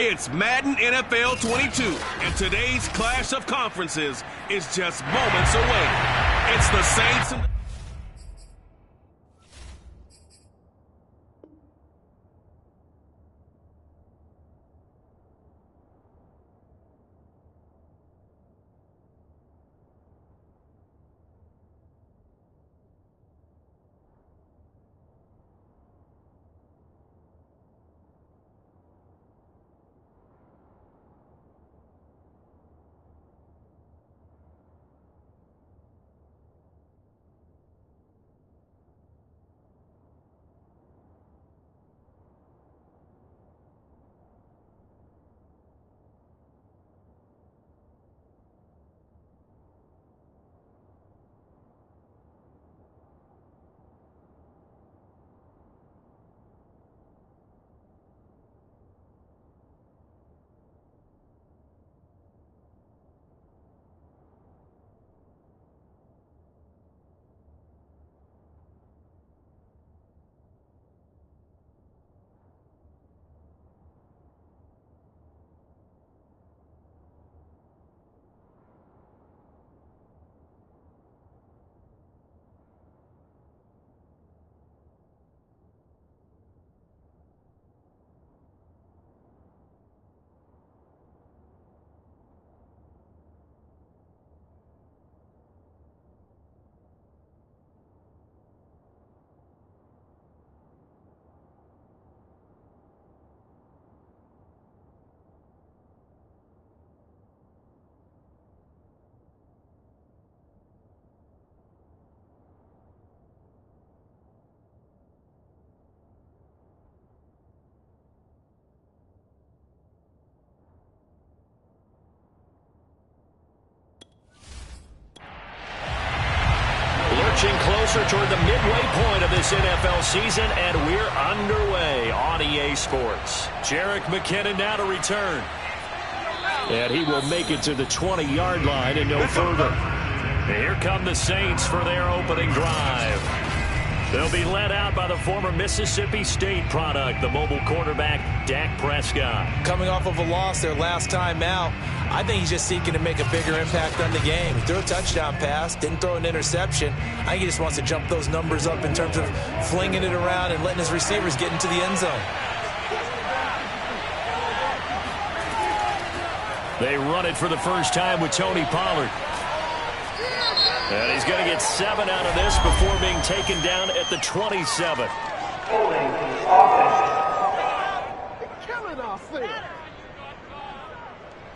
It's Madden NFL 22, and today's clash of conferences is just moments away. It's the Saints and... Closer toward the midway point of this NFL season, and we're underway on EA Sports. Jerick McKinnon now to return. And he will make it to the 20-yard line and no further. And here come the Saints for their opening drive. They'll be led out by the former Mississippi State product, the mobile quarterback, Dak Prescott. Coming off of a loss their last time out, I think he's just seeking to make a bigger impact on the game. He threw a touchdown pass, didn't throw an interception. I think he just wants to jump those numbers up in terms of flinging it around and letting his receivers get into the end zone. They run it for the first time with Tony Pollard. And he's going to get 7 out of this before being taken down at the 27. Holding offense. They're killing our field.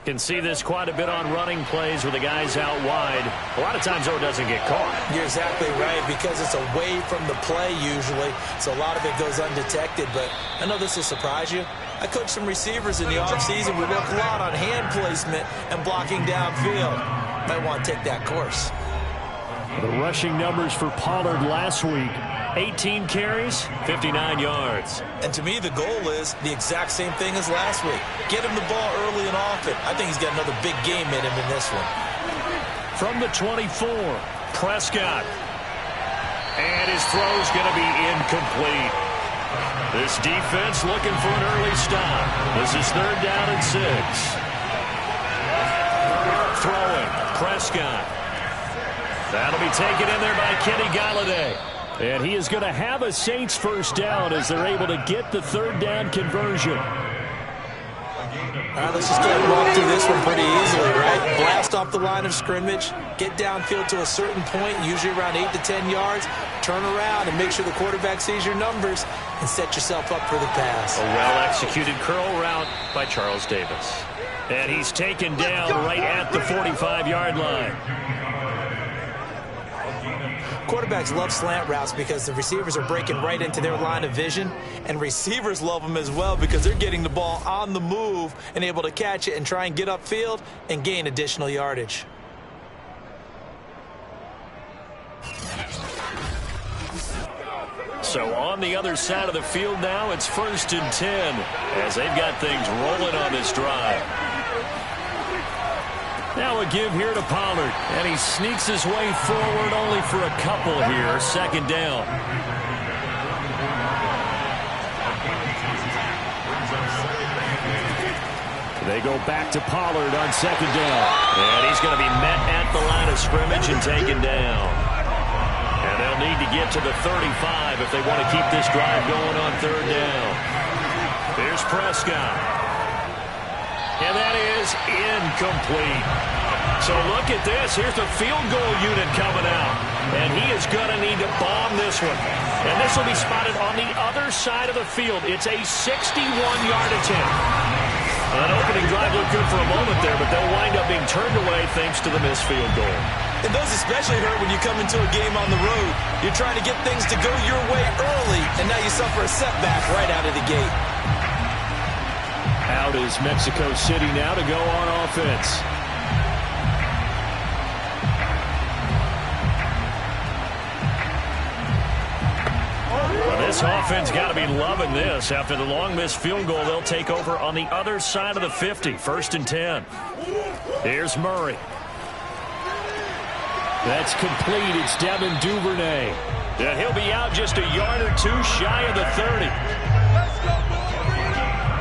Can see this quite a bit on running plays where the guy's out wide. A lot of times, though, it doesn't get caught. You're exactly right, because it's away from the play usually, so a lot of it goes undetected. But I know this will surprise you. I coached some receivers in the offseason. We work a lot on hand placement and blocking downfield. Might want to take that course. The rushing numbers for Pollard last week, 18 carries, 59 yards. And to me, the goal is the exact same thing as last week. Get him the ball early and often. I think he's got another big game in him in this one. From the 24, Prescott. And his throw's going to be incomplete. This defense looking for an early stop. This is 3rd down and 6. Throwing, Prescott. That'll be taken in there by Kenny Galladay. And he is going to have a Saints first down as they're able to get the 3rd down conversion. All right, let's just go ahead and walk through this one pretty easily, right? Blast off the line of scrimmage, get downfield to a certain point, usually around 8 to 10 yards, turn around and make sure the quarterback sees your numbers and set yourself up for the pass. A well-executed curl route by Charles Davis. And he's taken down right at the 45-yard line. Quarterbacks love slant routes because the receivers are breaking right into their line of vision, and receivers love them as well because they're getting the ball on the move and able to catch it and try and get upfield and gain additional yardage. So on the other side of the field now, it's 1st and 10 as they've got things rolling on this drive. Now a give here to Pollard, and he sneaks his way forward only for a couple here. 2nd down. They go back to Pollard on second down. And he's going to be met at the line of scrimmage and taken down. And they'll need to get to the 35 if they want to keep this drive going on third down. Here's Prescott. And that is incomplete. So look at this. Here's the field goal unit coming out. And he is going to need to bomb this one. And this will be spotted on the other side of the field. It's a 61-yard attempt. An opening drive looked good for a moment there, but they'll wind up being turned away thanks to the missed field goal. And those especially hurt when you come into a game on the road. You're trying to get things to go your way early, and now you suffer a setback right out of the gate. Out is Mexico City now to go on offense. This offense got to be loving this. After the long missed field goal, they'll take over on the other side of the 50. 1st and 10. Here's Murray. That's complete. It's Devin Duvernay. And he'll be out just a yard or two shy of the 30.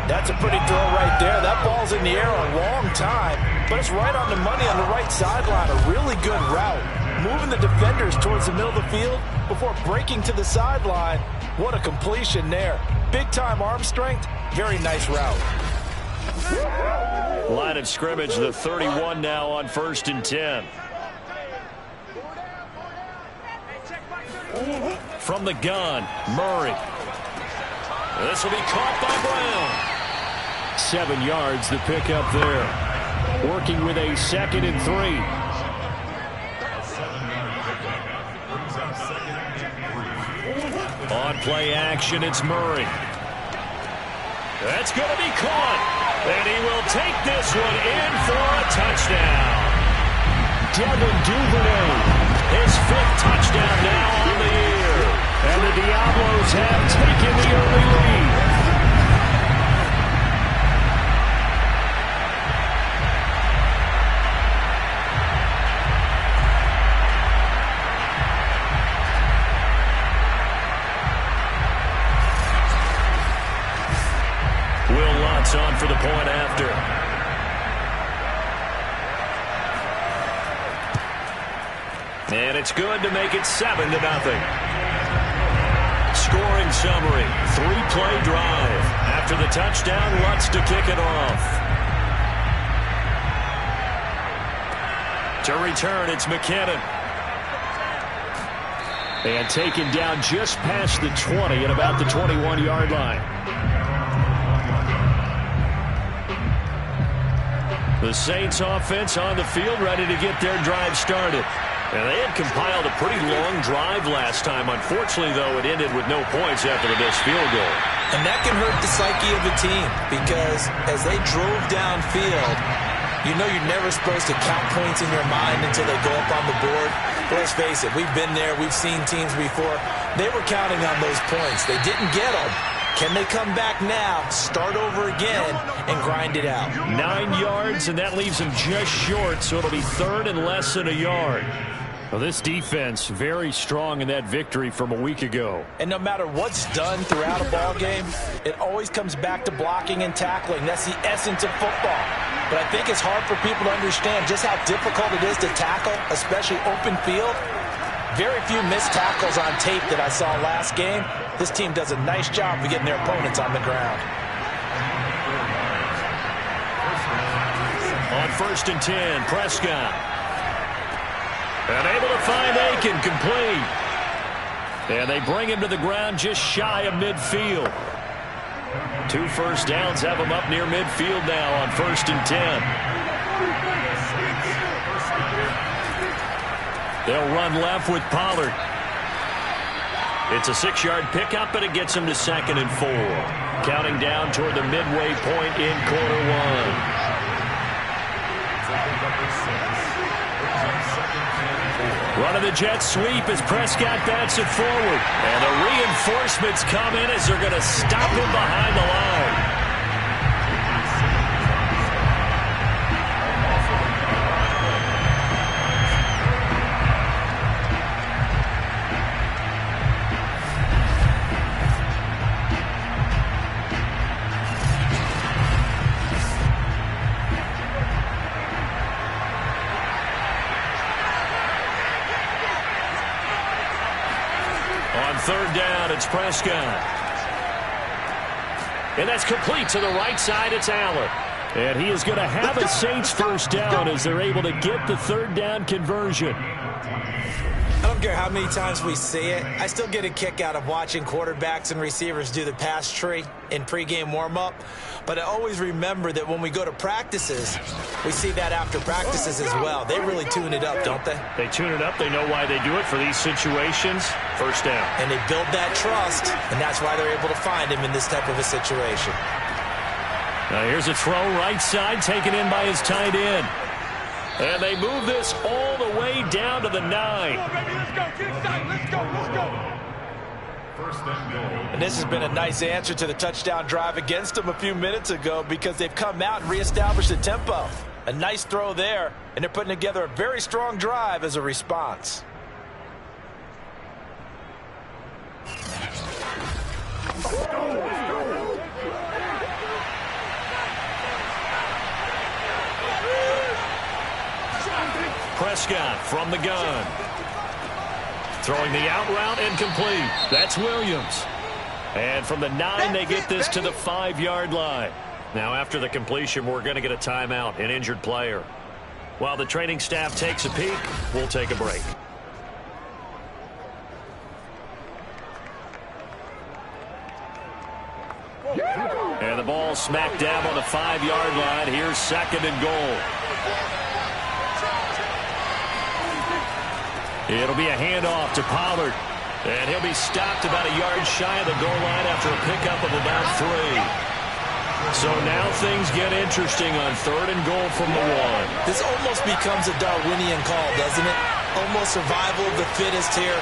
That's a pretty throw right there. That ball's in the air a long time, but it's right on the money on the right sideline. A really good route. Moving the defenders towards the middle of the field before breaking to the sideline. What a completion there. Big-time arm strength. Very nice route. Line of scrimmage, the 31 now on 1st and 10. From the gun, Murray. This will be caught by Brown. 7 yards, the pickup there. Working with a 2nd and 3. On play action, it's Murray. That's going to be caught. And he will take this one in for a touchdown. Devin Duvernay, his 5th touchdown now on the year. And the Diablos have taken the early lead. On for the point after. And it's good to make it 7-0. Scoring summary. 3-play drive. After the touchdown, Lutz to kick it off. To return, it's McKinnon. And taken down just past the 20 at about the 21-yard line. The Saints offense on the field, ready to get their drive started. And they had compiled a pretty long drive last time. Unfortunately, though, it ended with no points after the missed field goal. And that can hurt the psyche of a team because as they drove downfield, you know you're never supposed to count points in your mind until they go up on the board. But let's face it, we've been there. We've seen teams before. They were counting on those points. They didn't get them. Can they come back now, start over again, and grind it out? 9 yards, and that leaves them just short, so it'll be 3rd and less than a yard. Well, this defense very strong in that victory from a week ago. And no matter what's done throughout a ball game, it always comes back to blocking and tackling. That's the essence of football. But I think it's hard for people to understand just how difficult it is to tackle, especially open field. Very few missed tackles on tape that I saw last game. This team does a nice job of getting their opponents on the ground. On 1st and 10, Prescott. And able to find Aiken, complete. And they bring him to the ground just shy of midfield. 2 first downs have him up near midfield now on 1st and 10. They'll run left with Pollard. It's a 6-yard pickup, and it gets him to 2nd and 4. Counting down toward the midway point in quarter 1. Run of the jet sweep as Prescott bats it forward. And the reinforcements come in as they're going to stop him behind the line. third down, it's Prescott. And that's complete to the right side. It's Allen. And he is going to have a Saints first down as they're able to get the third down conversion. I don't care how many times we see it. I still get a kick out of watching quarterbacks and receivers do the pass tree in pregame warm-up. But I always remember that when we go to practices, we see that after practices as well. They really tune it up, don't they? They tune it up. They know why they do it for these situations. First down. And they build that trust, and that's why they're able to find him in this type of a situation. Now here's a throw right side taken in by his tight end. And they move this all the way down to the 9. And this has been a nice answer to the touchdown drive against them a few minutes ago because they've come out and reestablished the tempo. A nice throw there, and they're putting together a very strong drive as a response. Prescott from the gun. Throwing the out route incomplete. That's Williams. And from the 9, they get this to the 5-yard line. Now after the completion, we're going to get a timeout, an injured player. While the training staff takes a peek, we'll take a break. And the ball smack dab on the 5-yard line. Here's second and goal. It'll be a handoff to Pollard. And he'll be stopped about a yard shy of the goal line after a pickup of about 3. So now things get interesting on third and goal from the 1. This almost becomes a Darwinian call, doesn't it? Almost survival of the fittest here.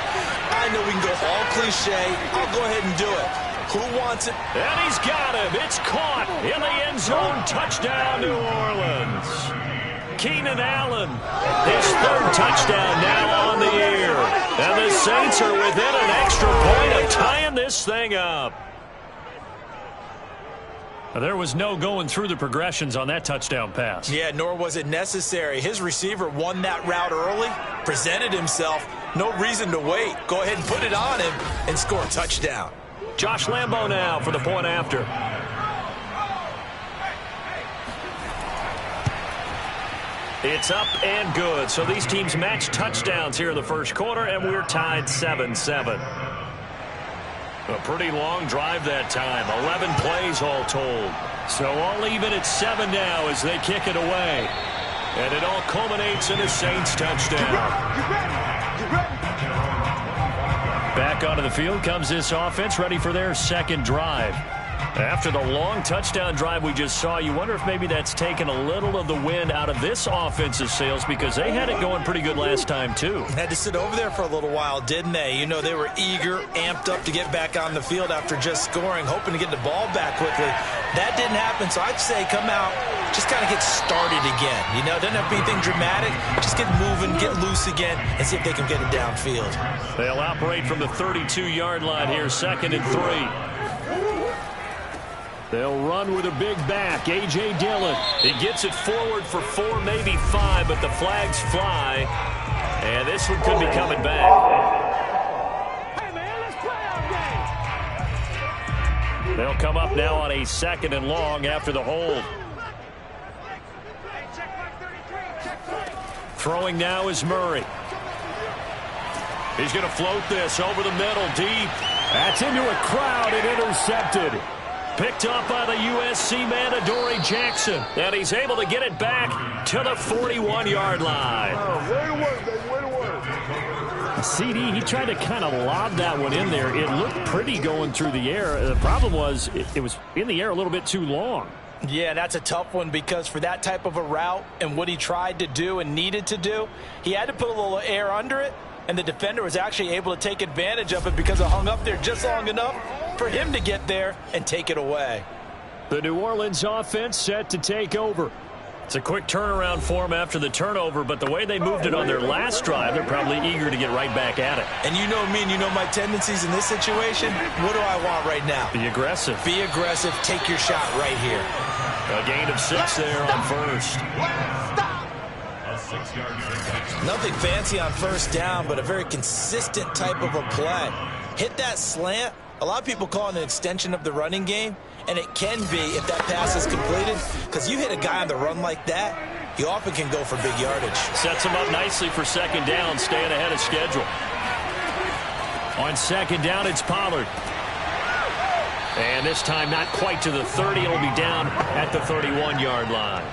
I know we can go all cliche. I'll go ahead and do it. Who wants it? And he's got him. It's caught in the end zone. Touchdown, New Orleans. Keenan Allen, his third touchdown now on the year. And the Saints are within an extra point of tying this thing up. There was no going through the progressions on that touchdown pass. Yeah, nor was it necessary. His receiver won that route early, presented himself. No reason to wait. Go ahead and put it on him and score a touchdown. Josh Lambo now for the point after. It's up and good. So these teams match touchdowns here in the first quarter, and we're tied 7-7. A pretty long drive that time. 11 plays all told. So all even at 7 now as they kick it away. And it all culminates in a Saints touchdown. Back onto the field comes this offense, ready for their second drive. After the long touchdown drive we just saw, you wonder if maybe that's taken a little of the wind out of this offensive sails because they had it going pretty good last time too. Had to sit over there for a little while, didn't they? You know, they were eager, amped up to get back on the field after just scoring, hoping to get the ball back quickly. That didn't happen, so I'd say come out, just kind of get started again. You know, doesn't have to be anything dramatic. Just get moving, get loose again, and see if they can get it downfield. They'll operate from the 32-yard line here, 2nd and 3. They'll run with a big back, A.J. Dillon. He gets it forward for 4, maybe 5, but the flags fly. And this one could be coming back. Hey, man, let's play our game. They'll come up now on a 2nd and long after the hold. Throwing now is Murray. He's going to float this over the middle, deep. That's into a crowd and intercepted. Picked up by the USC man, Adoree Jackson. And he's able to get it back to the 41-yard line. Way to work, baby. Way to work. CD, he tried to kind of lob that one in there. It looked pretty going through the air. The problem was it was in the air a little bit too long. Yeah, that's a tough one because for that type of a route and what he tried to do and needed to do, he had to put a little air under it, and the defender was actually able to take advantage of it because it hung up there just long enough for him to get there and take it away. The New Orleans offense set to take over. It's a quick turnaround for them after the turnover, but the way they moved it on their last drive, they're probably eager to get right back at it. And you know me and you know my tendencies in this situation. What do I want right now? Be aggressive. Be aggressive. Take your shot right here. A gain of 6 there on first. Nothing fancy on first down, but a very consistent type of a play. hit that slant. A lot of people call it an extension of the running game, and it can be if that pass is completed, because you hit a guy on the run like that, he often can go for big yardage. Sets him up nicely for second down, staying ahead of schedule. On second down, it's Pollard. And this time not quite to the 30. It'll be down at the 31-yard line.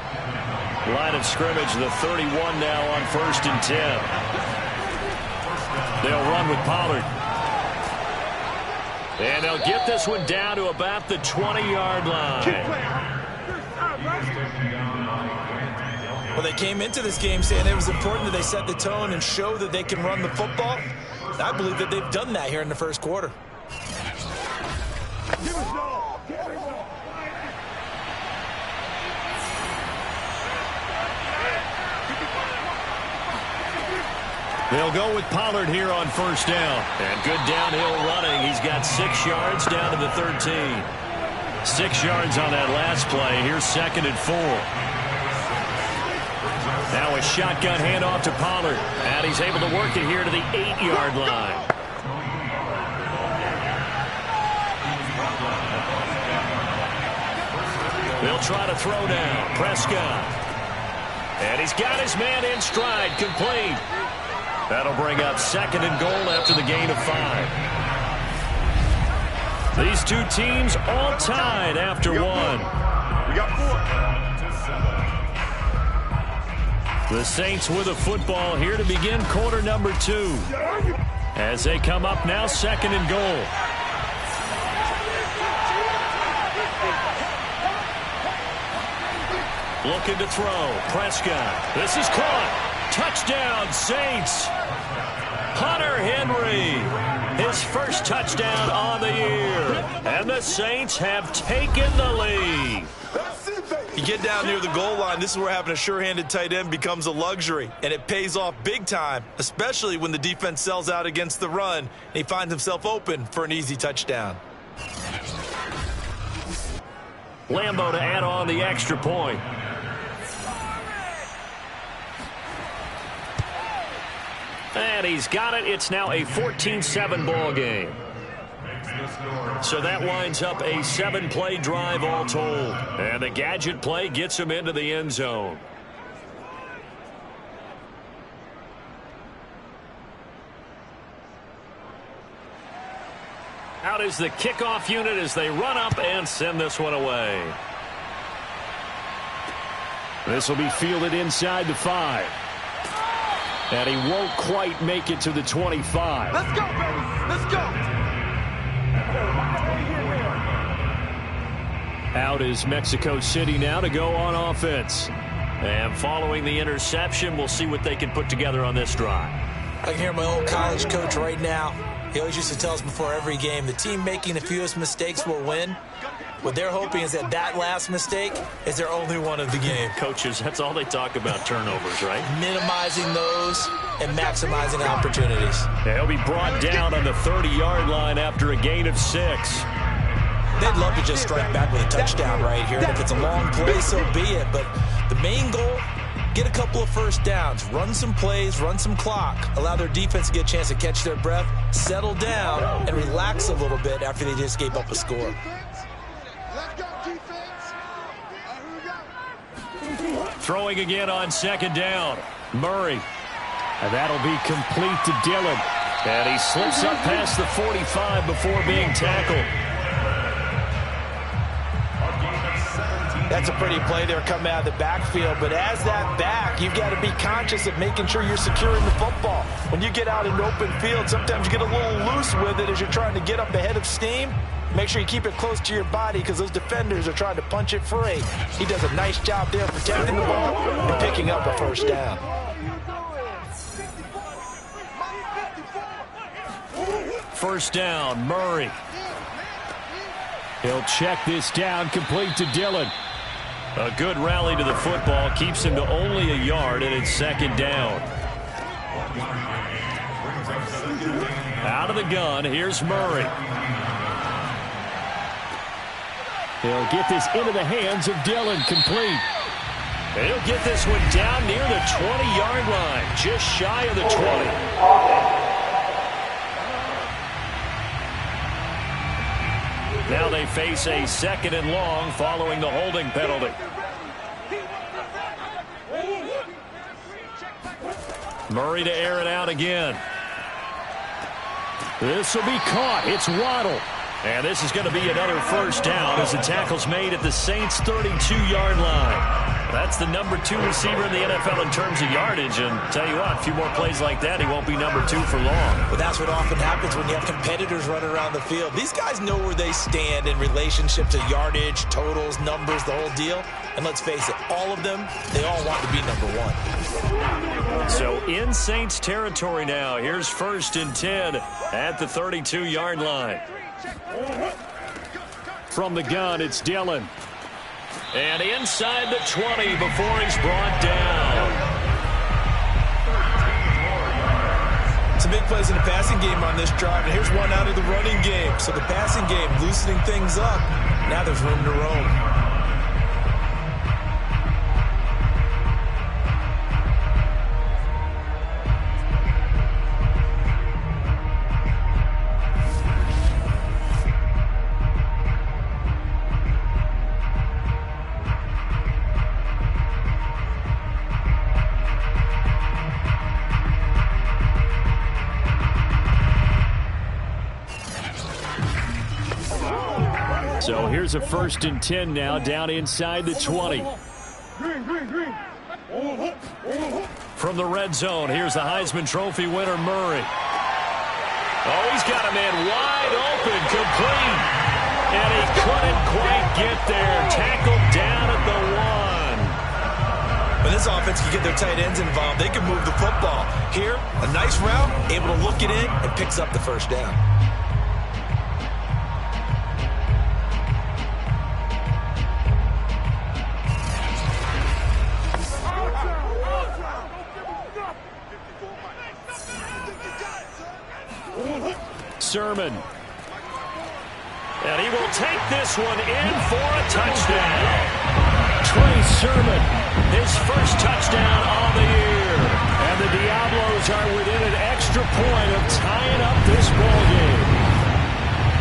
Line of scrimmage, the 31 now on 1st and 10. They'll run with Pollard. And they'll get this one down to about the 20-yard line. Well, they came into this game saying it was important that they set the tone and show that they can run the football. I believe that they've done that here in the first quarter. They'll go with Pollard here on 1st down. And good downhill running. He's got 6 yards down to the 13. 6 yards on that last play. Here's 2nd and 4. Now a shotgun handoff to Pollard. And he's able to work it here to the 8-yard line. They'll try to throw now. Prescott. And he's got his man in stride. Complete. That'll bring up 2nd and goal after the gain of 5. These two teams all tied after 1. We got 4. The Saints with a football here to begin quarter number 2. As they come up now, 2nd and goal. Looking to throw. Prescott. This is caught. Touchdown, Saints. Hunter Henry. His first touchdown on the year. And the Saints have taken the lead. You get down near the goal line, this is where having a sure-handed tight end becomes a luxury. And it pays off big time, especially when the defense sells out against the run and he finds himself open for an easy touchdown. Lambo to add on the extra point. And he's got it. It's now a 14-7 ball game. So that winds up a 7-play drive all told. And the gadget play gets him into the end zone. Out is the kickoff unit as they run up and send this one away. This will be fielded inside the 5. And he won't quite make it to the 25. Let's go, baby. Let's go. Out is Mexico City now to go on offense. And following the interception, we'll see what they can put together on this drive. I can hear my old college coach right now. He always used to tell us before every game, the team making the fewest mistakes will win. What they're hoping is that that last mistake is their only one of the game. Coaches, that's all they talk about, turnovers, right? Minimizing those and maximizing opportunities. They'll be brought down on the 30-yard line after a gain of 6. They'd love to just strike back with a touchdown right here. And if it's a long play, so be it. But the main goal, get a couple of first downs, run some plays, run some clock, allow their defense to get a chance to catch their breath, settle down, and relax a little bit after they just gave up a score. Throwing again on 2nd down. Murray. And that'll be complete to Dillon. And he slips up past the 45 before being tackled. That's a pretty play there coming out of the backfield. But as that back, you've got to be conscious of making sure you're securing the football. When you get out in open field, sometimes you get a little loose with it as you're trying to get up ahead of steam. Make sure you keep it close to your body because those defenders are trying to punch it free. He does a nice job there protecting the ball and picking up a first down. First down, Murray. He'll check this down, complete to Dillon. A good rally to the football keeps him to only a yard, and it's 2nd down. Out of the gun, here's Murray. He'll get this into the hands of Dillon, complete. He'll get this one down near the 20-yard line, just shy of the 20. they face a 2nd and long following the holding penalty. Murray to air it out again. This will be caught. It's Waddle. And this is going to be another first down as the tackle's made at the Saints' 32-yard line. That's the number 2 receiver in the NFL in terms of yardage. And tell you what, a few more plays like that, he won't be number 2 for long. But that's what often happens when you have competitors running around the field. These guys know where they stand in relationship to yardage, totals, numbers, the whole deal. And let's face it, all of them, they all want to be number 1. So in Saints territory now, here's 1st and 10 at the 32-yard line. From the gun, it's Dillon. And inside the 20 before he's brought down. Some big plays in the passing game on this drive, and here's one out of the running game. So the passing game loosening things up. Now there's room to roam. So here's a 1st and 10 now, down inside the 20. From the red zone, here's the Heisman Trophy winner, Murray. Oh, he's got a man wide open, complete. And he couldn't quite get there. Tackled down at the 1. When this offense can get their tight ends involved, they can move the football. Here, a nice route, able to look it in, and picks up the first down. Sermon. And he will take this one in for a touchdown. Trey Sermon, his first touchdown of the year. And the Diablos are within an extra point of tying up this ball game.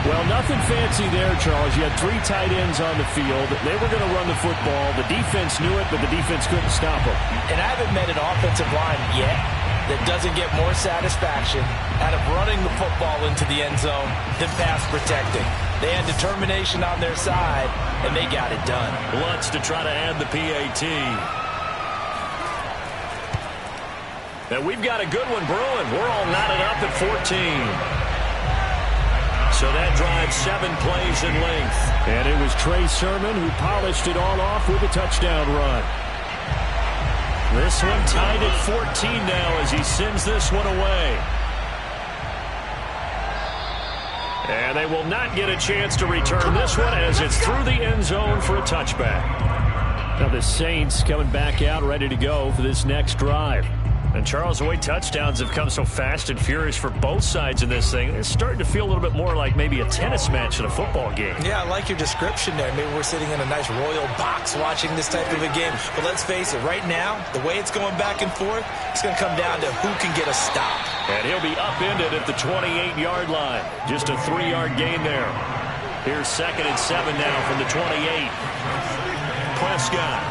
Well, nothing fancy there, Charles. You had 3 tight ends on the field. They were going to run the football. The defense knew it, but the defense couldn't stop them. And I haven't met an offensive line yet that doesn't get more satisfaction out of running the football into the end zone than pass protecting. They had determination on their side, and they got it done. Lutz to try to add the PAT. And we've got a good one brewing. We're all knotted up at 14. So that drives 7 plays in length. And it was Trey Sermon who polished it all off with a touchdown run. This one tied at 14 now as he sends this one away. And they will not get a chance to return this one as it's through the end zone for a touchback. Now the Saints coming back out ready to go for this next drive. And Charles, the way touchdowns have come so fast and furious for both sides in this thing, it's starting to feel a little bit more like maybe a tennis match in a football game. Yeah, I like your description there. Maybe we're sitting in a nice royal box watching this type of a game. But let's face it, right now, the way it's going back and forth, it's going to come down to who can get a stop. And he'll be upended at the 28-yard line. Just a 3-yard gain there. Here's 2nd and 7 now from the 28. Prescott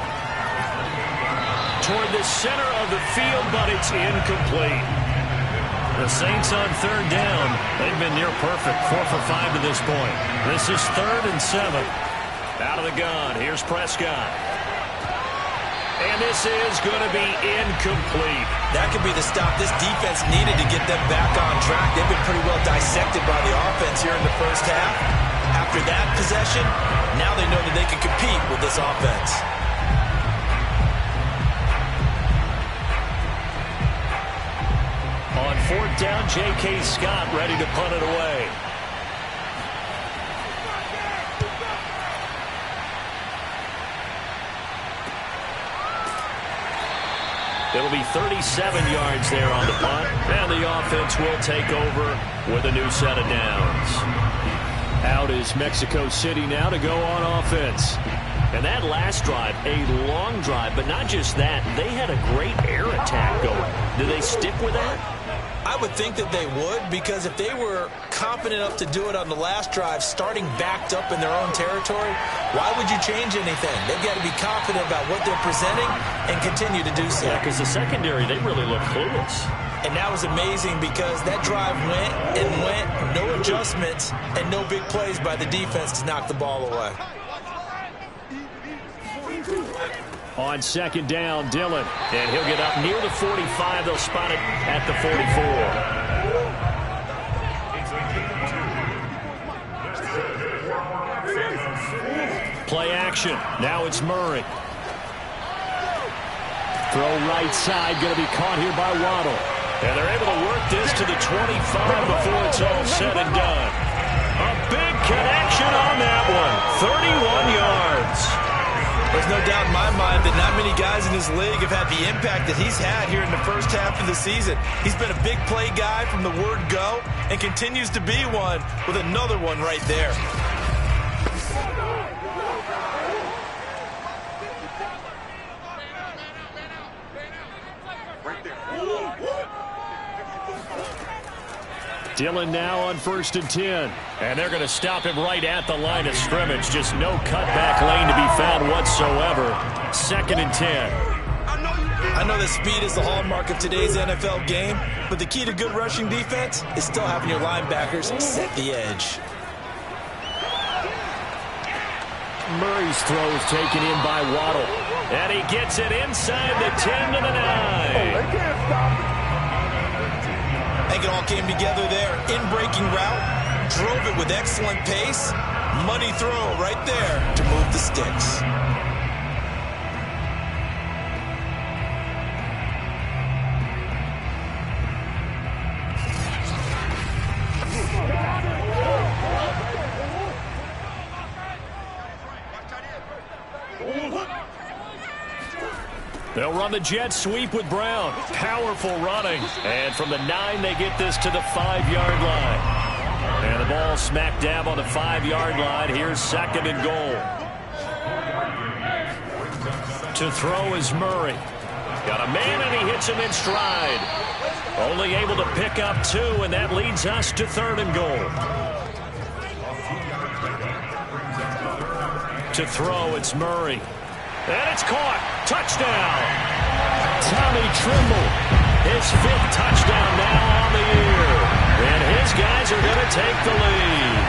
toward the center of the field, but it's incomplete. The Saints on 3rd down. They've been near perfect, 4 for 5 to this point. This is 3rd and 7. Out of the gun, here's Prescott. And this is going to be incomplete. That could be the stop this defense needed to get them back on track. They've been pretty well dissected by the offense here in the first half. After that possession, now they know that they can compete with this offense. On 4th down, J.K. Scott ready to punt it away. It'll be 37 yards there on the punt, and the offense will take over with a new set of downs. Out is Mexico City now to go on offense. And that last drive, a long drive, but not just that. They had a great air attack going. Do they stick with that? I would think that they would, because if they were confident enough to do it on the last drive, starting backed up in their own territory, why would you change anything? They've got to be confident about what they're presenting and continue to do so. Yeah, because the secondary, they really look clueless. And that was amazing because that drive went and went, no adjustments, and no big plays by the defense to knock the ball away. On second down, Dillon. And he'll get up near the 45. They'll spot it at the 44. Play action. Now it's Murray. Throw right side. Going to be caught here by Waddle. And they're able to work this to the 25 before it's all said and done. A big connection on that one. 31 yards. There's no doubt in my mind that not many guys in this league have had the impact that he's had here in the first half of the season. He's been a big play guy from the word go and continues to be one with another one right there. Dillon now on 1st and 10. And they're going to stop him right at the line of scrimmage. Just no cutback lane to be found whatsoever. 2nd and 10. I know that speed is the hallmark of today's NFL game, but the key to good rushing defense is still having your linebackers set the edge. Murray's throw is taken in by Waddle. And he gets it inside the 10 to the 9. I think it all came together there. In-breaking route, drove it with excellent pace. Money throw right there to move the sticks. They'll run the jet sweep with Brown. Powerful running. And from the 9, they get this to the 5-yard line. And the ball smack dab on the 5-yard line. Here's 2nd and goal. To throw is Murray. Got a man, and he hits him in stride. Only able to pick up 2, and that leads us to 3rd and goal. To throw, it's Murray. And it's caught. Touchdown. Tommy Trimble. His 5th touchdown now on the year. And his guys are going to take the lead.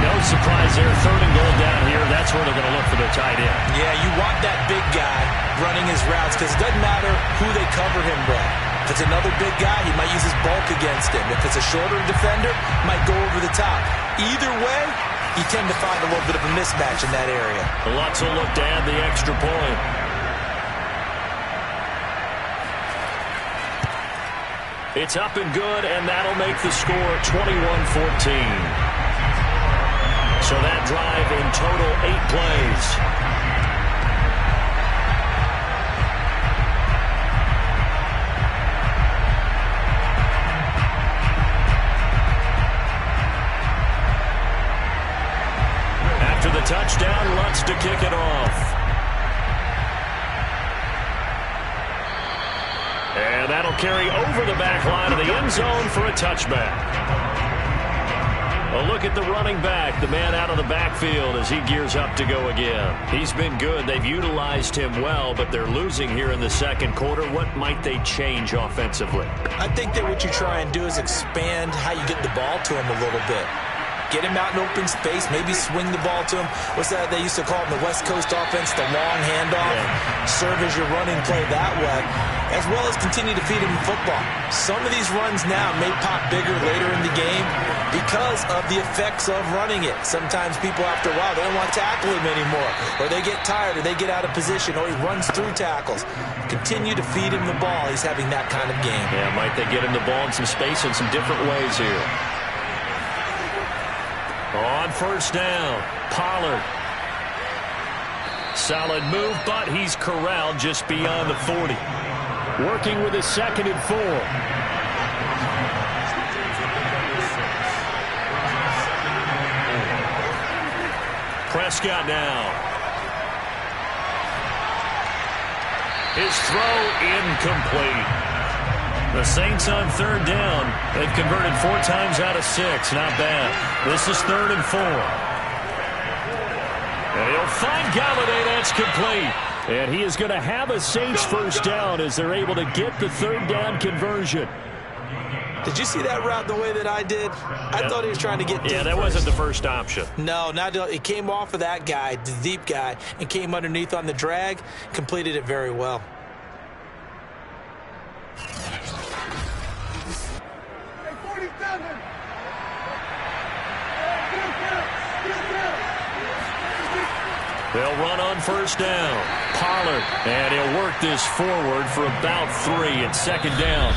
No surprise there. 3rd and goal down here. That's where they're going to look for their tight end. Yeah, you want that big guy running his routes because it doesn't matter who they cover him with. If it's another big guy, he might use his bulk against him. If it's a shorter defender, might go over the top. Either way, you tend to find a little bit of a mismatch in that area. Lots of look to add the extra point. It's up and good, and that'll make the score 21-14. So that drive in total 8 plays. Touchdown, Lutz to kick it off. And that'll carry over the back line of the end zone for a touchback. A look at the running back, the man out of the backfield as he gears up to go again. He's been good. They've utilized him well, but they're losing here in the 2nd quarter. What might they change offensively? I think that what you try and do is expand how you get the ball to him a little bit. Get him out in open space, maybe swing the ball to him. What's that they used to call it in the West Coast offense, the long handoff? Yeah. Serve as your running play that way, as well as continue to feed him football. Some of these runs now may pop bigger later in the game because of the effects of running it. Sometimes people, after a while, they don't want to tackle him anymore, or they get tired, or they get out of position, or he runs through tackles. Continue to feed him the ball. He's having that kind of game. Yeah, might they get him the ball in some space in some different ways here. On 1st down, Pollard. Solid move, but he's corralled just beyond the 40. Working with his 2nd and 4. Prescott now. His throw incomplete. The Saints on third down. They've converted 4 times out of 6. Not bad. This is 3rd and 4. And he'll find Galladay. That's complete. And he is going to have a Saints first down as they're able to get the 3rd down conversion. Did you see that route the way that I did? I thought he was trying to get deep. Yeah, that wasn't the first option. No, it came off of that guy, the deep guy, and came underneath on the drag, completed it very well. They'll run on first down. Pollard, and he'll work this forward for about 3 at 2nd down.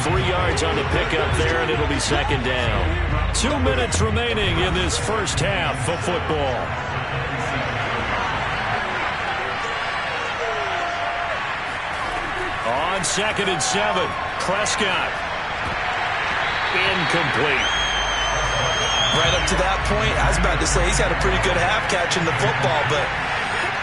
3 yards on the pickup there, and it'll be 2nd down. 2 minutes remaining in this first half of football. On 2nd and 7, Prescott. Incomplete. Right up to that point, I was about to say he's had a pretty good half catching the football, but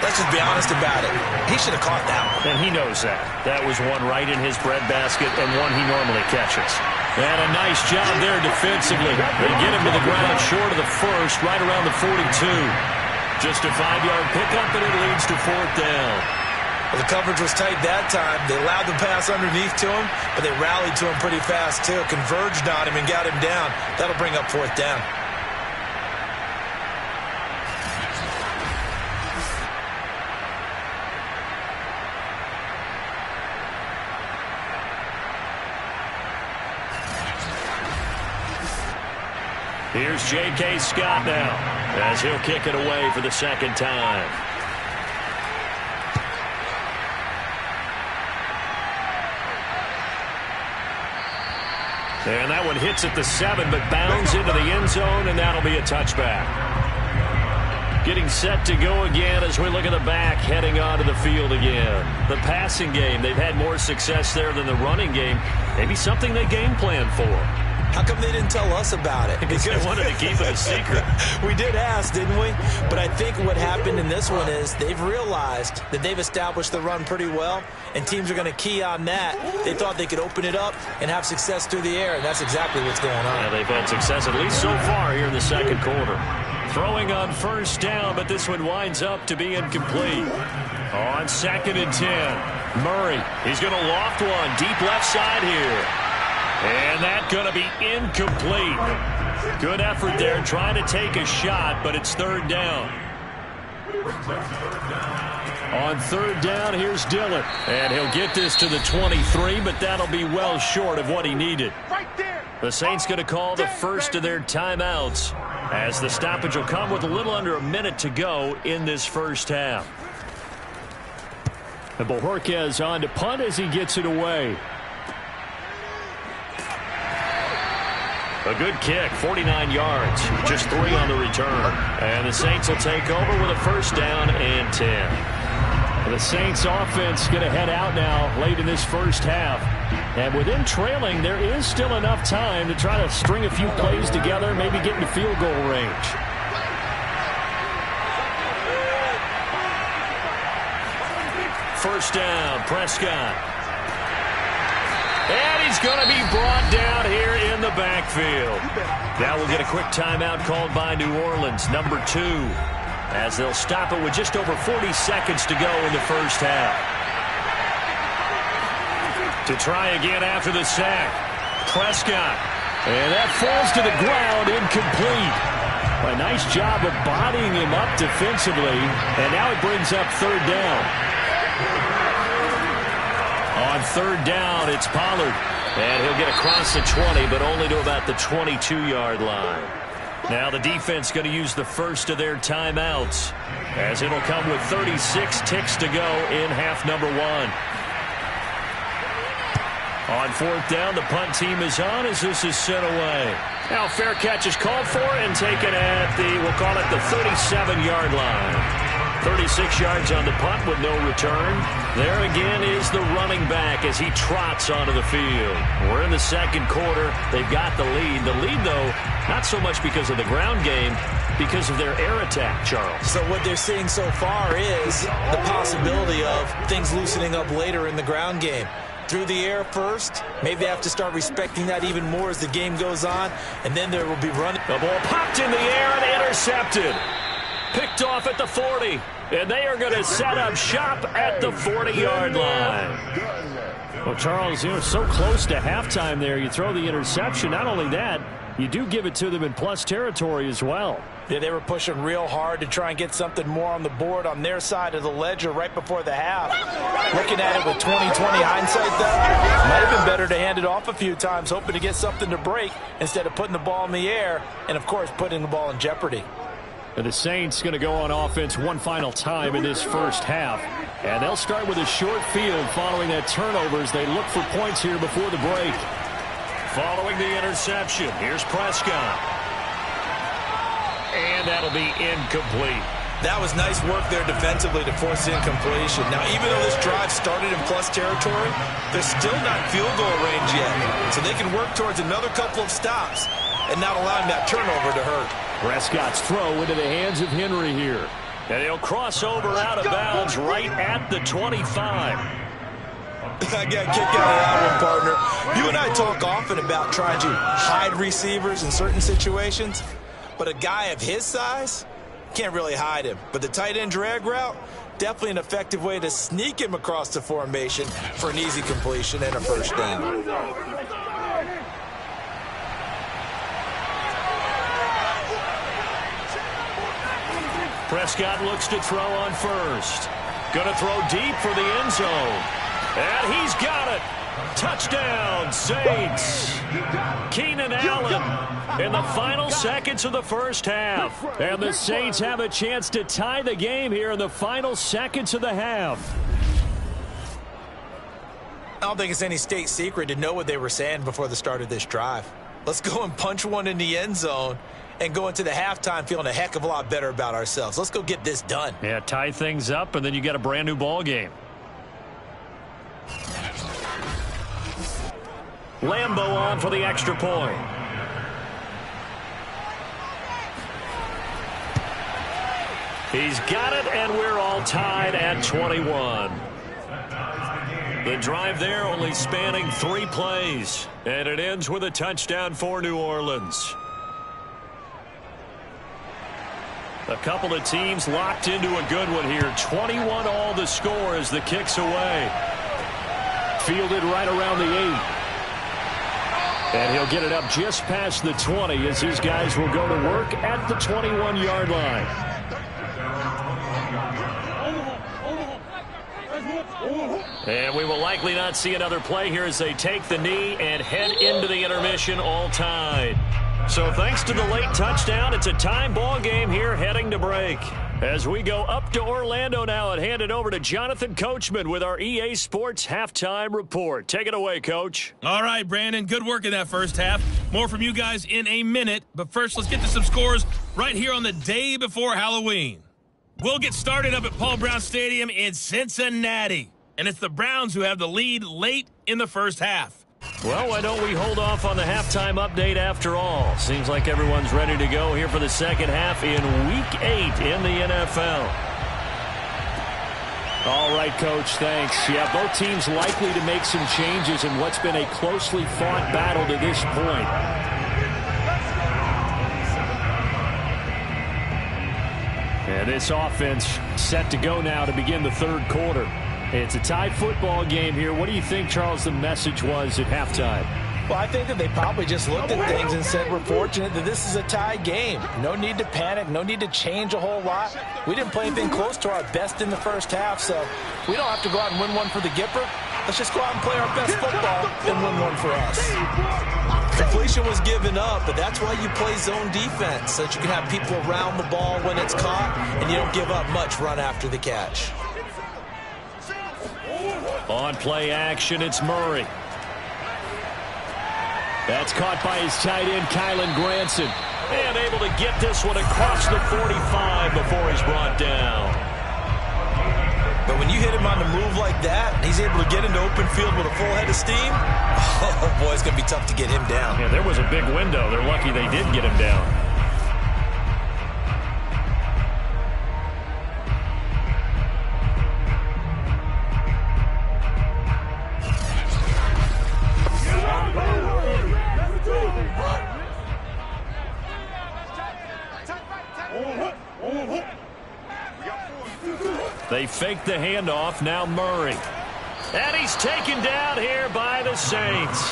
let's just be honest about it. He should have caught that one. And he knows that. That was one right in his breadbasket and one he normally catches. And a nice job there defensively. They get him to the ground short of the first, right around the 42. Just a 5-yard pickup, and it leads to 4th down. Well, the coverage was tight that time. They allowed the pass underneath to him, but they rallied to him pretty fast, too. Converged on him and got him down. That'll bring up 4th down. Here's J.K. Scott now, as he'll kick it away for the 2nd time. And that one hits at the 7, but bounds into the end zone, and that'll be a touchback. Getting set to go again as we look at the back, heading onto the field again. The passing game, they've had more success there than the running game. Maybe something they game plan for. How come they didn't tell us about it? Because they wanted to keep it a secret. We did ask, didn't we? But I think what happened in this one is they've realized that they've established the run pretty well, and teams are going to key on that. They thought they could open it up and have success through the air, and that's exactly what's going on. Yeah, they've had success, at least so far, here in the 2nd quarter. Throwing on first down, but this one winds up to be incomplete. On 2nd and 10, Murray. He's going to loft one deep left side here. And that's going to be incomplete. Good effort there, trying to take a shot, but it's 3rd down. On 3rd down, here's Dillon. And he'll get this to the 23, but that'll be well short of what he needed. The Saints going to call the first of their timeouts, as the stoppage will come with a little under a minute to go in this first half. And Bojorquez on to punt as he gets it away. A good kick, 49 yards, just 3 on the return. And the Saints will take over with a first down and 10. The Saints offense going to head out now late in this first half. And with them trailing, there is still enough time to try to string a few plays together, maybe get into field goal range. First down, Prescott. And he's going to be brought down here in the backfield. Now we'll get a quick timeout called by New Orleans, number 2, as they'll stop it with just over 40 seconds to go in the first half. To try again after the sack, Prescott. And that falls to the ground, incomplete. A nice job of bodying him up defensively, and now it brings up 3rd down. On 3rd down, it's Pollard. And he'll get across the 20, but only to about the 22-yard line. Now the defense going to use the first of their timeouts, as it'll come with 36 ticks to go in half number 1. On 4th down, the punt team is on as this is sent away. Now fair catch is called for and taken at the, we'll call it the 37-yard line. 36 yards on the punt with no return. There again is the running back as he trots onto the field. We're in the 2nd quarter. They've got the lead. The lead, though, not so much because of the ground game, because of their air attack, Charles. So what they're seeing so far is the possibility of things loosening up later in the ground game. through the air first. Maybe they have to start respecting that even more as the game goes on, and then there will be running. The ball popped in the air and intercepted. Picked off at the 40, and they are going to set up shop at the 40-yard line. Well, Charles, so close to halftime there. You throw the interception. Not only that, you do give it to them in plus territory as well. Yeah, they were pushing real hard to try and get something more on the board on their side of the ledger right before the half. Looking at it with 20/20 hindsight, though, might have been better to hand it off a few times, hoping to get something to break instead of putting the ball in the air and, of course, putting the ball in jeopardy. And the Saints going to go on offense one final time in this first half. And they'll start with a short field following that turnover as they look for points here before the break. Following the interception, here's Prescott. And that'll be incomplete. That was nice work there defensively to force the incompletion. Now, even though this drive started in plus territory, they're still not field goal range yet. So they can work towards another couple of stops and not allowing that turnover to hurt. Prescott's throw into the hands of Henry here. And he'll cross over out of bounds right at the 25. I got a kick out of that one, partner. You and I talk often about trying to hide receivers in certain situations, but a guy of his size can't really hide him. But the tight end drag route, definitely an effective way to sneak him across the formation for an easy completion and a first down. Prescott looks to throw on first. Going to throw deep for the end zone. And he's got it. Touchdown, Saints. Keenan Allen in the final seconds of the first half. And the Saints have a chance to tie the game here in the final seconds of the half. I don't think it's any state secret to know what they were saying before the start of this drive. Let's go and punch one in the end zone and go into the halftime feeling a heck of a lot better about ourselves. Let's go get this done. Yeah, tie things up, and then you got a brand new ball game. Lambo on for the extra point. He's got it, and we're all tied at 21. The drive there only spanning 3 plays, and it ends with a touchdown for New Orleans. A couple of teams locked into a good one here. 21 all the score as the kick's away. Fielded right around the 8. And he'll get it up just past the 20 as his guys will go to work at the 21-yard line. And we will likely not see another play here as they take the knee and head into the intermission all tied. So thanks to the late touchdown, it's a time ball game here heading to break. As we go up to Orlando now and hand it over to Jonathan Coachman with our EA Sports Halftime Report. Take it away, Coach. All right, Brandon, good work in that first half. More from you guys in a minute. But first, let's get to some scores right here on the day before Halloween. We'll get started up at Paul Brown Stadium in Cincinnati. And it's the Browns who have the lead late in the first half. Well, why don't we hold off on the halftime update after all? Seems like everyone's ready to go here for the second half in Week 8 in the NFL. All right, Coach, thanks. Yeah, both teams likely to make some changes in what's been a closely fought battle to this point. And this offense set to go now to begin the third quarter. It's a tie football game here. What do you think, Charles, the message was at halftime? Well, I think that they probably just looked at things and said, we're fortunate that this is a tie game. No need to panic. No need to change a whole lot. We didn't play anything close to our best in the first half, so we don't have to go out and win one for the Gipper. Let's just go out and play our best football and win one for us. Completion was given up, but that's why you play zone defense, so that you can have people around the ball when it's caught, and you don't give up much run after the catch. On play action, it's Murray. That's caught by his tight end, Kylan Granson. And able to get this one across the 45 before he's brought down. But when you hit him on the move like that, and he's able to get into open field with a full head of steam, oh boy, it's going to be tough to get him down. Yeah, there was a big window. They're lucky they did get him down. They fake the handoff. Now Murray. And he's taken down here by the Saints.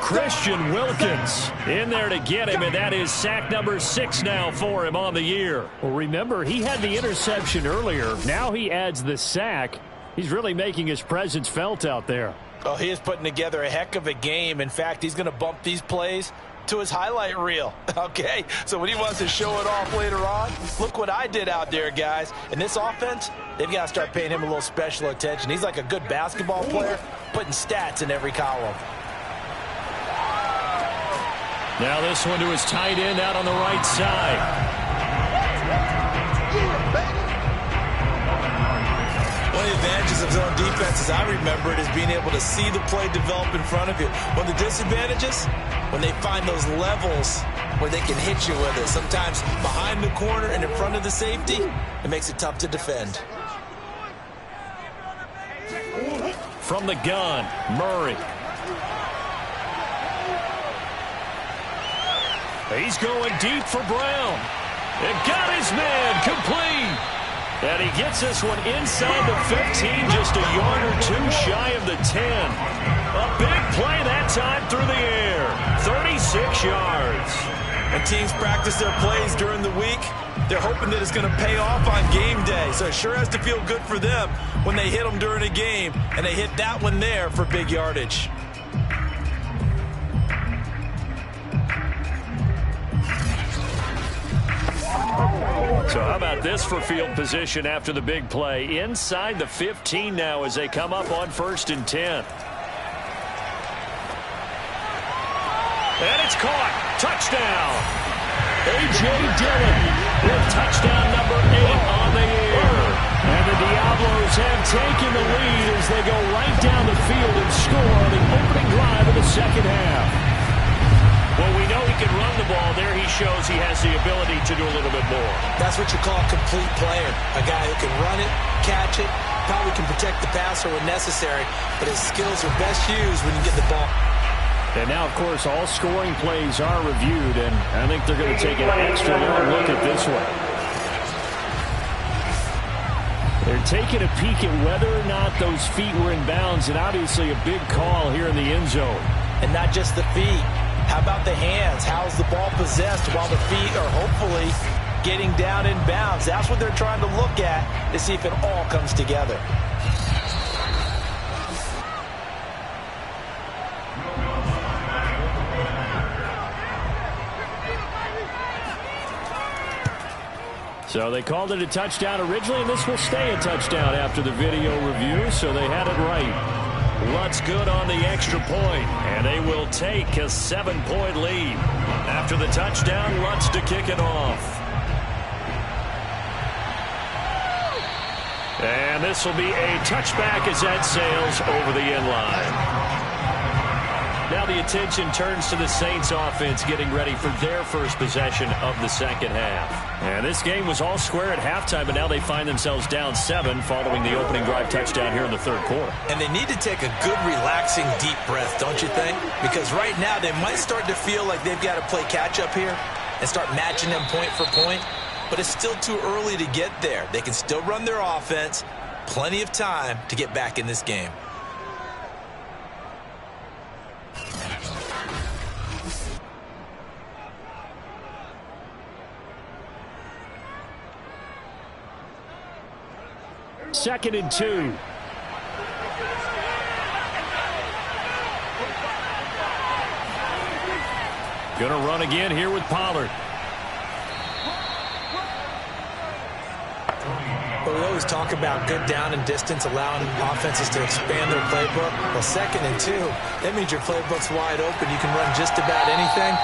Christian Wilkins in there to get him, and that is sack number 6 now for him on the year. Well, remember, he had the interception earlier. Now he adds the sack. He's really making his presence felt out there. Oh, he is putting together a heck of a game. In fact, he's going to bump these plays to his highlight reel. Okay, so when he wants to show it off later on, look what I did out there, guys. And this offense, they've got to start paying him a little special attention. He's like a good basketball player, putting stats in every column. Now this one to his tight end out on the right side. One of the advantages of zone defense, as I remember it, is being able to see the play develop in front of you. One of the disadvantages, when they find those levels where they can hit you with it. Sometimes behind the corner and in front of the safety, it makes it tough to defend. From the gun, Murray. He's going deep for Brown. And got his man complete. And he gets this one inside the 15, just a yard or two shy of the 10. A big play that time through the air. 36 yards. And teams practice their plays during the week. They're hoping that it's going to pay off on game day. So it sure has to feel good for them when they hit them during a game. And they hit that one there for big yardage. So how about this for field position after the big play? Inside the 15 now as they come up on 1st and 10. And it's caught. Touchdown. A.J. Dillon with touchdown number 8 on the year. And the Diablos have taken the lead as they go right down the field and score on the opening drive of the second half. Well, we know he can run the ball. There he shows he has the ability to do a little bit more. That's what you call a complete player. A guy who can run it, catch it, probably can protect the passer when necessary, but his skills are best used when you get the ball. And now, of course, all scoring plays are reviewed, and I think they're going to take an extra long look at this one. They're taking a peek at whether or not those feet were in bounds, and obviously a big call here in the end zone. And not just the feet. How about the hands? How's the ball possessed while the feet are hopefully getting down in bounds? That's what they're trying to look at to see if it all comes together. So they called it a touchdown originally, and this will stay a touchdown after the video review, so they had it right. Lutz good on the extra point, and they will take a 7-point lead. After the touchdown, Lutz to kick it off. And this will be a touchback as that sails over the end line. Now the attention turns to the Saints offense getting ready for their first possession of the second half. And this game was all square at halftime, but now they find themselves down 7 following the opening drive touchdown here in the third quarter. And they need to take a good, relaxing, deep breath, don't you think? Because right now they might start to feel like they've got to play catch-up here and start matching them point for point. But it's still too early to get there. They can still run their offense. Plenty of time to get back in this game. Second and 2. Gonna run again here with Pollard. Well, we always talk about good down and distance, allowing offenses to expand their playbook. Well, 2nd and 2, that means your playbook's wide open. You can run just about anything.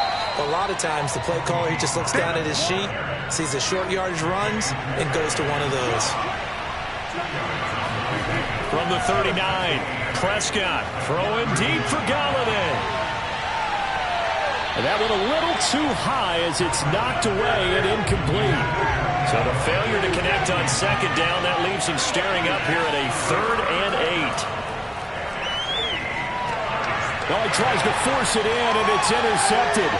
A lot of times, the play caller, he just looks down at his sheet, sees the short yardage runs, and goes to one of those. From the 39, Prescott throwing deep for Galladay. And that one a little too high as it's knocked away and incomplete. So the failure to connect on second down, that leaves him staring up here at a 3rd and 8. Well, he tries to force it in, and it's intercepted.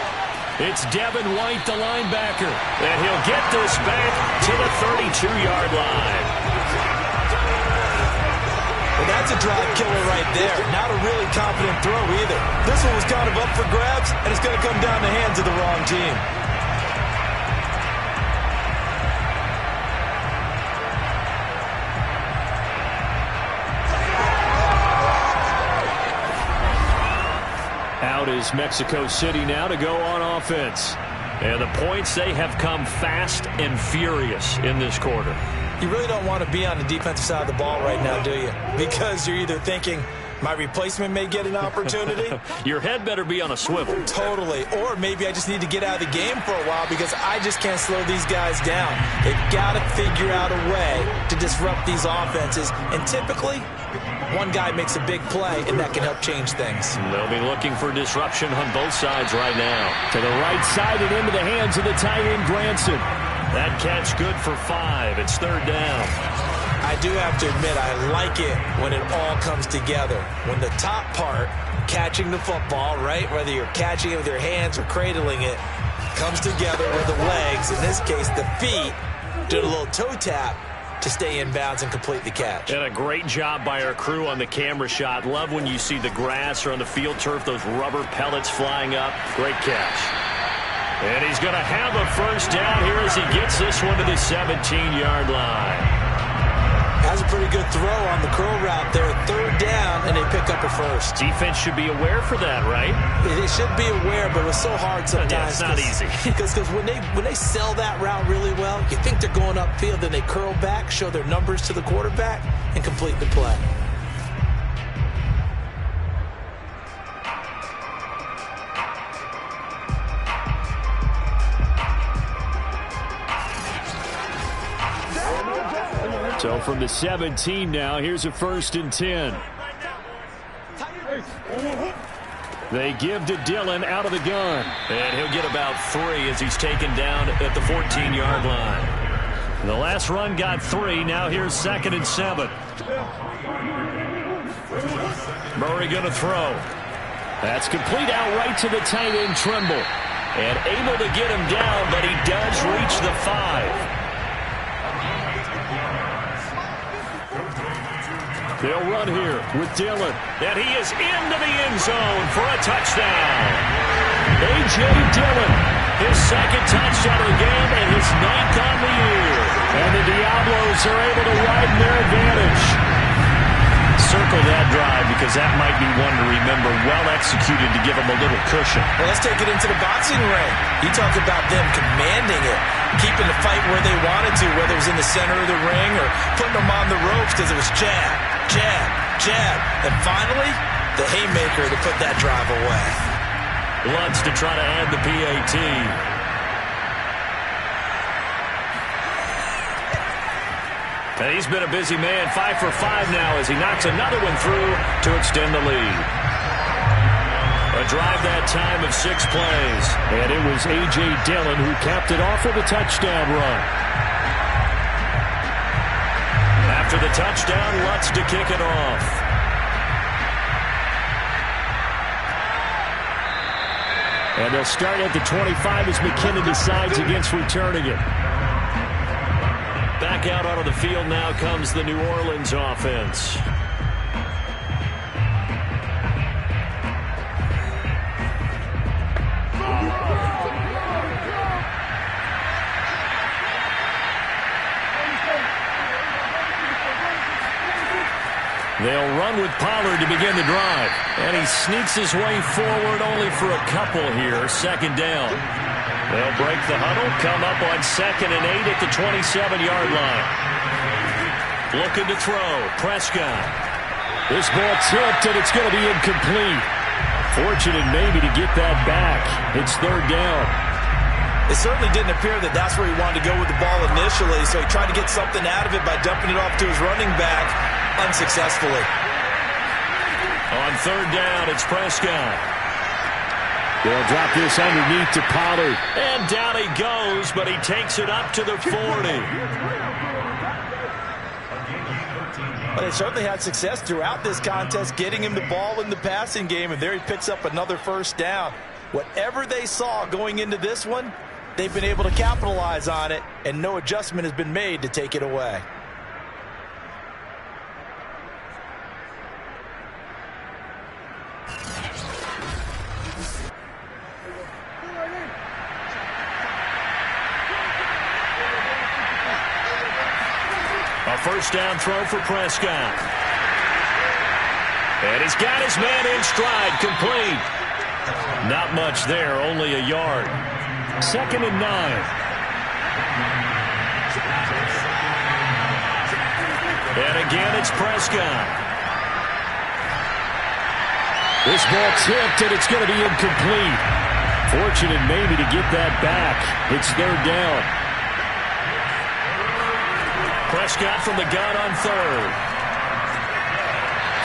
It's Devin White, the linebacker, and he'll get this back to the 32-yard line. That's a drive killer right there. Not a really confident throw either. This one was kind of up for grabs, and it's going to come down the hands of the wrong team. Out is Mexico City now to go on offense. And the points, they have come fast and furious in this quarter. You really don't want to be on the defensive side of the ball right now, do you? Because you're either thinking, my replacement may get an opportunity. Your head better be on a swivel. Totally. Or maybe I just need to get out of the game for a while because I just can't slow these guys down. They've got to figure out a way to disrupt these offenses. And typically, one guy makes a big play, and that can help change things. They'll be looking for disruption on both sides right now. To the right side and into the hands of the tight end, Granson. That catch good for 5. It's third down. I do have to admit, I like it when it all comes together. When the top part, catching the football, right, whether you're catching it with your hands or cradling it, comes together with the legs, in this case the feet, do a little toe tap to stay in bounds and complete the catch. And a great job by our crew on the camera shot. Love when you see the grass or on the field turf, those rubber pellets flying up. Great catch. And he's going to have a first down here as he gets this one to the 17-yard line. Has a pretty good throw on the curl route there. Third down, and they pick up a first. Defense should be aware for that, right? They should be aware, but it's so hard sometimes. Yeah, it's not easy. Because when they sell that route really well, you think they're going upfield, then they curl back, show their numbers to the quarterback, and complete the play. So from the 17 now, here's a 1st and 10. They give to Dillon out of the gun. And he'll get about 3 as he's taken down at the 14-yard line. The last run got 3. Now here's 2nd and 7. Murray going to throw. That's complete out right to the tight end, Trimble. And able to get him down, but he does reach the 5. They'll run here with Dillon. And he is into the end zone for a touchdown. A.J. Dillon, his 2nd touchdown of the game and his 9th on the year. And the Diablos are able to widen their advantage. Circle that drive because that might be one to remember. Well executed to give them a little cushion. Well, let's take it into the boxing ring. You talk about them commanding it, keeping the fight where they wanted to, whether it was in the center of the ring or putting them on the ropes because it was jab, jab, jab. And finally, the haymaker to put that drive away. Lutz to try to add the PAT. And he's been a busy man, 5 for 5 now as he knocks another one through to extend the lead. A drive that time of 6 plays. And it was A.J. Dillon who capped it off with a touchdown run. After the touchdown, Lutz to kick it off. And they'll start at the 25 as McKinnon decides against returning it. Back out onto the field now comes the New Orleans offense. They'll run with Pollard to begin the drive. And he sneaks his way forward only for a couple here. 2nd down. They'll break the huddle, come up on 2nd and 8 at the 27-yard line. Looking to throw. Prescott. This ball tipped, and it's going to be incomplete. Fortunate maybe to get that back. It's 3rd down. It certainly didn't appear that that's where he wanted to go with the ball initially, so he tried to get something out of it by dumping it off to his running back unsuccessfully. On 3rd down, it's Prescott. They'll drop this underneath to Pollard. And down he goes, but he takes it up to the 40. But they certainly had success throughout this contest, getting him the ball in the passing game, and there he picks up another 1st down. Whatever they saw going into this one, they've been able to capitalize on it, and no adjustment has been made to take it away. first down throw for Prescott. And he's got his man in stride, complete. Not much there, only a yard. 2nd and 9. And again, it's Prescott. This ball tipped, and it's going to be incomplete. Fortunate maybe to get that back. It's 3rd down. Prescott from the gun on 3rd.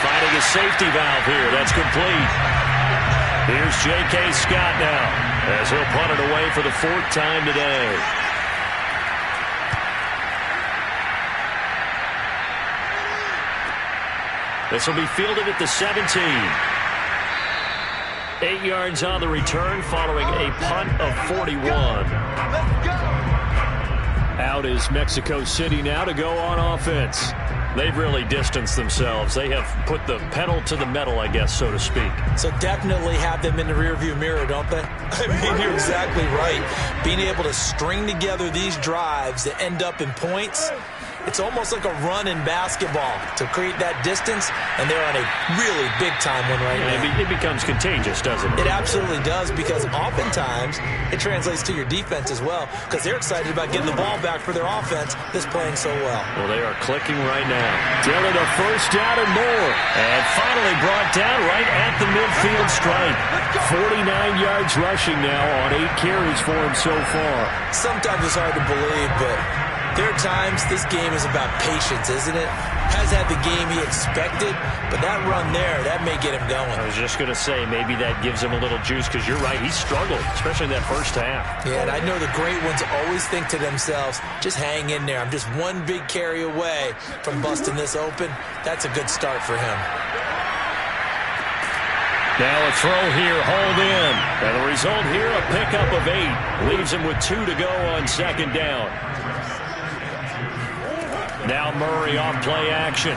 Finding a safety valve here. That's complete. Here's J.K. Scott now, as he'll punt it away for the 4th time today. This will be fielded at the 17. 8 yards on the return following a punt of 41. Out is Mexico City now to go on offense. They've really distanced themselves. They have put the pedal to the metal, I guess, so to speak. So definitely have them in the rearview mirror, don't they? I mean, you're exactly right. Being able to string together these drives that end up in points, it's almost like a run in basketball to create that distance, and they're on a really big-time one right now. It becomes contagious, doesn't it? It absolutely does, because oftentimes it translates to your defense as well, because they're excited about getting the ball back for their offense that's playing so well. Well, they are clicking right now. Dillon a first down and more. And finally brought down right at the midfield stripe. 49 yards rushing now on 8 carries for him so far. Sometimes it's hard to believe, but there are times this game is about patience, isn't it? Has had the game he expected, but that run there, that may get him going. I was just going to say, maybe that gives him a little juice, because you're right, he struggled, especially in that first half. Yeah, and I know the great ones always think to themselves, just hang in there. I'm just one big carry away from busting this open. That's a good start for him. Now a throw here, hold in. And the result here, a pickup of 8. Leaves him with 2 to go on 2nd down. Now Murray on play action.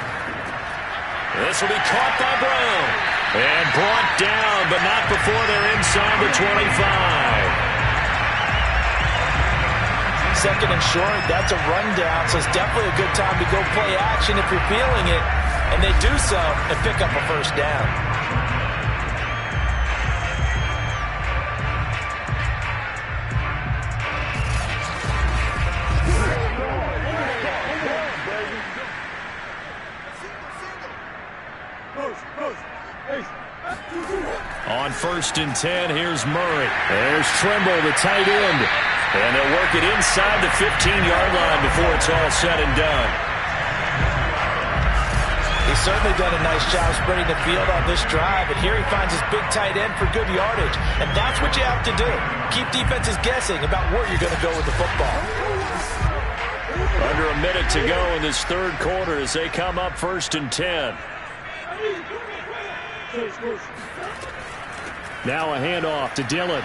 This will be caught by Brown. And brought down, but not before they're inside the 25. 2nd and short, that's a rundown, so it's definitely a good time to go play action if you're feeling it. And they do so and pick up a first down. On 1st and 10, here's Murray. There's Trimble, the tight end. And they'll work it inside the 15-yard line before it's all said and done. He's certainly done a nice job spreading the field on this drive, and here he finds his big tight end for good yardage. And that's what you have to do. Keep defenses guessing about where you're going to go with the football. Under a minute to go in this 3rd quarter as they come up 1st and 10. Now a handoff to Dillon.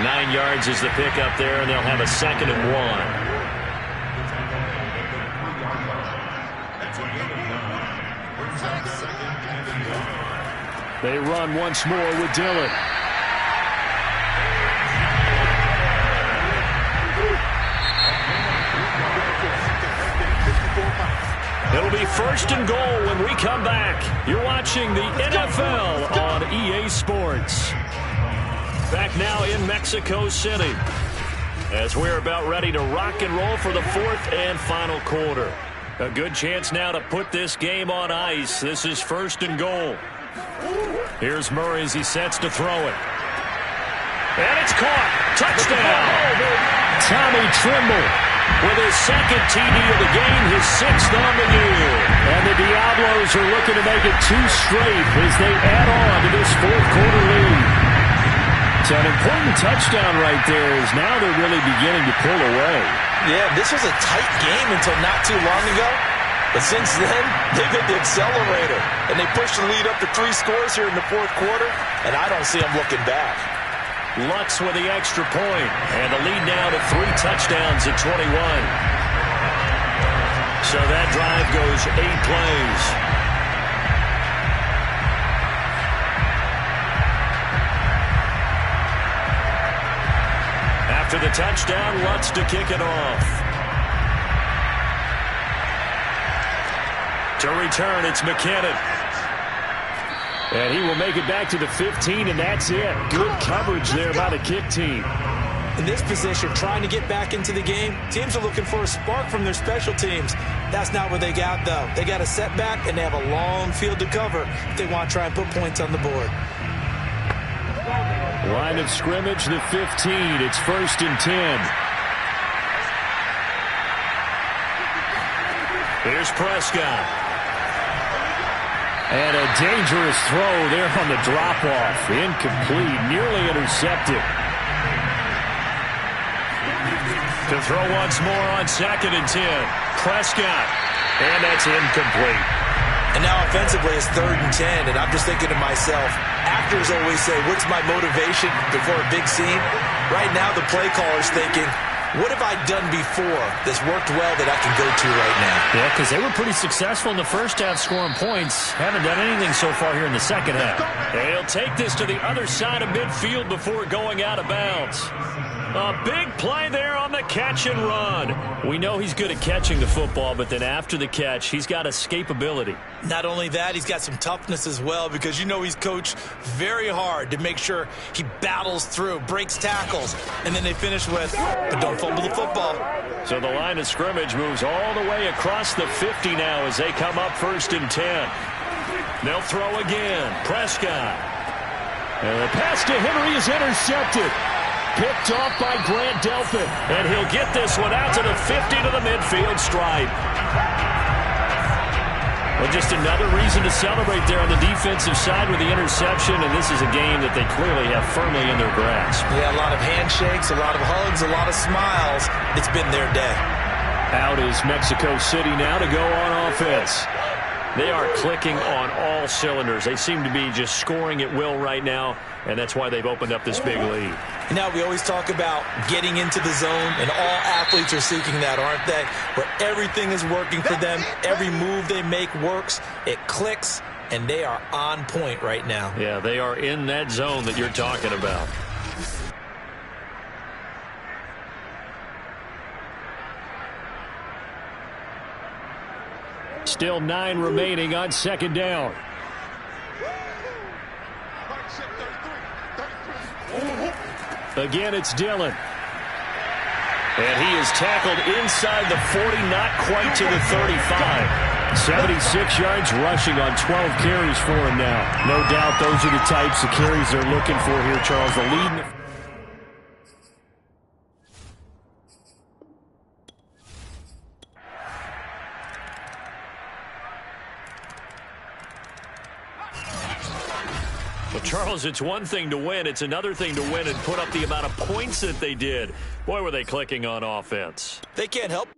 9 yards is the pickup there, and they'll have a 2nd and 1. They run once more with Dillon. It'll be 1st and goal when we come back. You're watching the NFL on EA Sports. Back now in Mexico City as we're about ready to rock and roll for the 4th and final quarter. A good chance now to put this game on ice. This is 1st and goal. Here's Murray as he sets to throw it. And it's caught. Touchdown. Tommy Trimble with his 2nd TD of the game, his 6th on the year. And the Diablos are looking to make it 2 straight as they add on to this 4th quarter lead. So an important touchdown right there as now they're really beginning to pull away. Yeah, this was a tight game until not too long ago. But since then, they've hit the accelerator. And they pushed the lead up to 3 scores here in the 4th quarter. And I don't see them looking back. Lutz with the extra point. And the lead now to 3 touchdowns at 21. So that drive goes 8 plays. After the touchdown, Lutz to kick it off. To return, it's McKinnon. And he will make it back to the 15, and that's it. Good coverage there by the kick team. In this position, trying to get back into the game, teams are looking for a spark from their special teams. That's not what they got, though. They got a setback, and they have a long field to cover if they want to try and put points on the board. Line of scrimmage, the 15. It's 1st and 10. Here's Prescott. And a dangerous throw there on the drop-off. Incomplete, nearly intercepted. To throw once more on 2nd and 10. Prescott. And that's incomplete. And now offensively it's 3rd and 10, and I'm just thinking to myself, actors always say, what's my motivation before a big scene? Right now the play caller's thinking, what have I done before that's worked well that I can go to right now? Yeah, because they were pretty successful in the first half scoring points. Haven't done anything so far here in the second half. They'll take this to the other side of midfield before going out of bounds. A big play there on the catch and run. We know he's good at catching the football, but then after the catch, he's got escapability. Not only that, he's got some toughness as well, because you know he's coached very hard to make sure he battles through, breaks tackles, and then they finish with, but don't fumble the football. So the line of scrimmage moves all the way across the 50 now as they come up 1st and 10. They'll throw again. Prescott. And the pass to Henry is intercepted. Picked off by Grant Delphin. And he'll get this one out to the 50 to the midfield stripe. Well, just another reason to celebrate there on the defensive side with the interception, and this is a game that they clearly have firmly in their grasp. Yeah, a lot of handshakes, a lot of hugs, a lot of smiles. It's been their day. Out is Mexico City now to go on offense. They are clicking on all cylinders. They seem to be just scoring at will right now, and that's why they've opened up this big lead. Now, we always talk about getting into the zone, and all athletes are seeking that, aren't they? Where everything is working for them. Every move they make works. It clicks, and they are on point right now. Yeah, they are in that zone that you're talking about. Still 9 remaining on 2nd down. Again, it's Dillon. And he is tackled inside the 40, not quite to the 35. 76 yards rushing on 12 carries for him now. No doubt those are the types of carries they're looking for here, Charles. The lead. Well, Charles, it's one thing to win. It's another thing to win and put up the amount of points that they did. Boy, were they clicking on offense. They can't help